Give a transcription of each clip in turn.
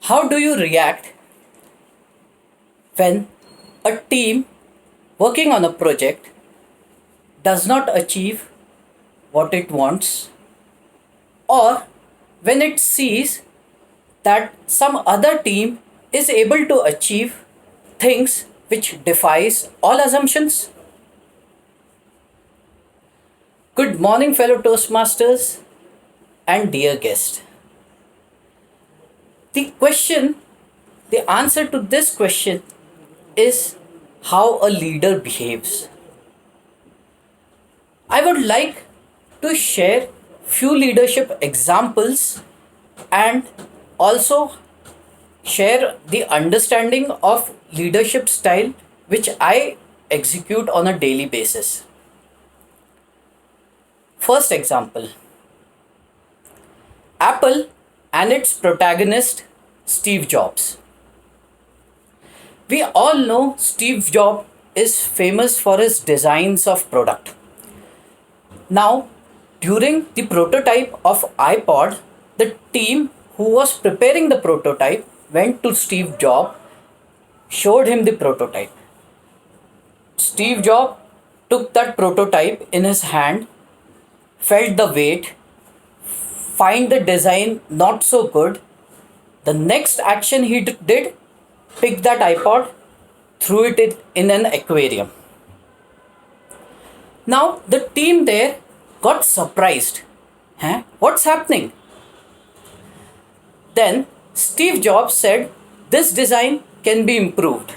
How do you react when a team working on a project does not achieve what it wants, or when it sees that some other team is able to achieve things which defies all assumptions? Good morning, fellow Toastmasters and dear guest. The question, the answer to this question is how a leader behaves. I would like to share few leadership examples and also share the understanding of leadership style which I execute on a daily basis. First example, Apple and its protagonist Steve Jobs. We all know Steve Jobs is famous for his designs of product. Now, during the prototype of iPod, the team who was preparing the prototype went to Steve Jobs, showed him the prototype. Steve Jobs took that prototype in his hand, felt the weight, find the design not so good. The next action he did, pick that iPod, threw it in an aquarium. Now the team there got surprised. Huh? What's happening? Then Steve Jobs said, this design can be improved.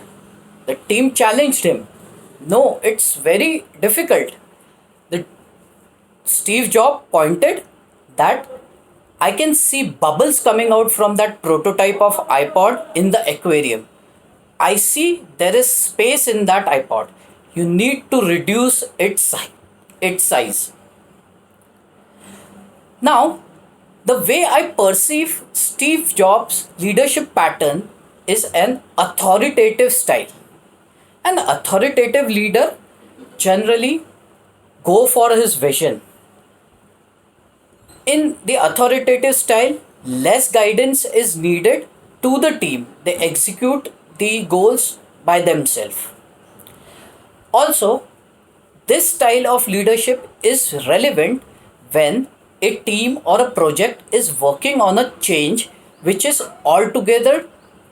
The team challenged him. No, it's very difficult. The Steve Jobs pointed that I can see bubbles coming out from that prototype of iPod in the aquarium. I see there is space in that iPod. You need to reduce its size. Now, the way I perceive Steve Jobs' leadership pattern is an authoritative style. An authoritative leader generally go for his vision. In the authoritative style, less guidance is needed to the team. They execute the goals by themselves. Also, this style of leadership is relevant when a team or a project is working on a change which is altogether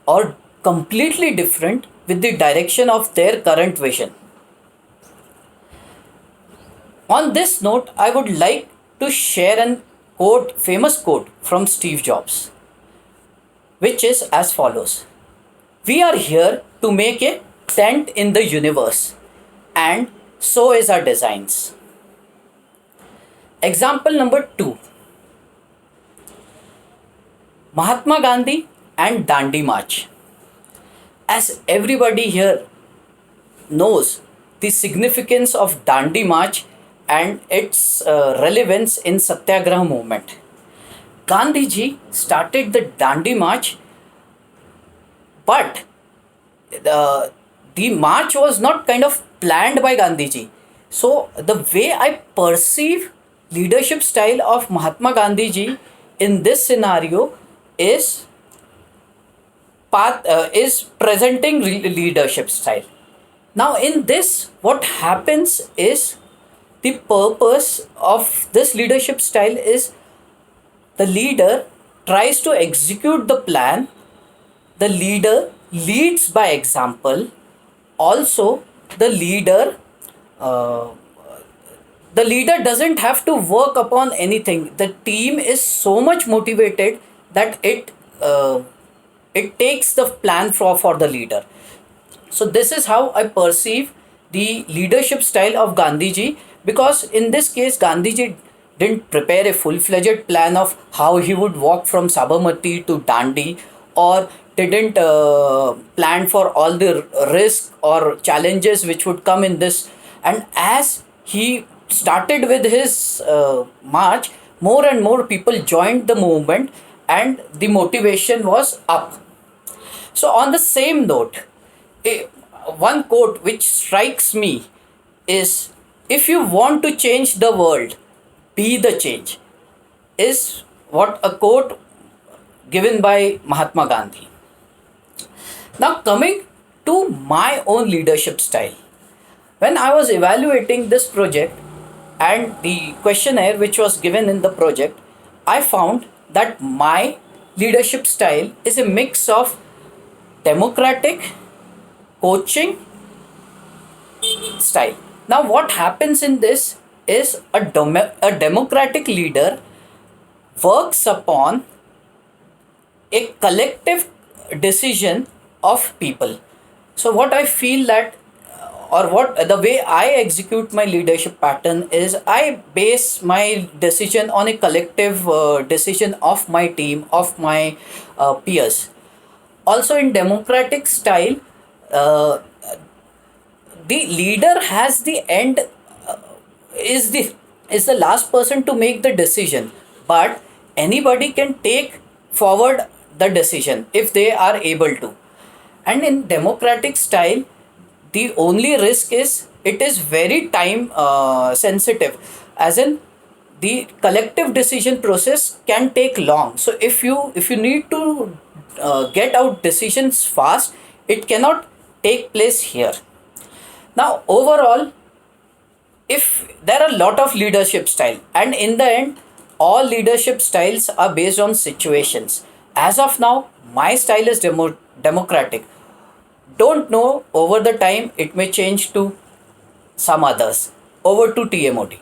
or completely different with the direction of their current vision. On this note, I would like to share an famous quote from Steve Jobs, which is as follows: we are here to make a dent in the universe, and so is our designs. Example number 2, Mahatma Gandhi and Dandi March. As everybody here knows the significance of Dandi March and its relevance in Satyagraha movement. Gandhi ji started the Dandi March, but the march was not kind of planned by Gandhi ji. So the way I perceive leadership style of Mahatma Gandhi ji in this scenario is presenting leadership style. Now in this, what happens is, the purpose of this leadership style is the leader tries to execute the plan, the leader leads by example. Also, the leader doesn't have to work upon anything. The team is so much motivated that it takes the plan for the leader. So this is how I perceive the leadership style of Gandhi ji, because in this case Gandhi ji didn't prepare a full-fledged plan of how he would walk from Sabarmati to Dandi, or didn't plan for all the risk or challenges which would come in this. And as he started with his march, more and more people joined the movement and the motivation was up. So on the same note, one quote which strikes me is, if you want to change the world, be the change, is what a quote given by Mahatma Gandhi. Now, coming to my own leadership style, when I was evaluating this project and the questionnaire which was given in the project, I found that my leadership style is a mix of democratic, coaching style. Now, what happens in this is a democratic leader works upon a collective decision of people. So what I feel that, or what the way I execute my leadership pattern is, I base my decision on a collective decision of my team, of my peers. Also in democratic style, uh, the leader has the end, is the is the last person to make the decision, but anybody can take forward the decision if they are able to. And in democratic style, the only risk is it is very time sensitive, as in the collective decision process can take long. So if you need to get out decisions fast, it cannot take place here. Now overall, if there are a lot of leadership style, and in the end all leadership styles are based on situations. As of now, my style is democratic. Don't know, over the time it may change to some others. Over to TMOD.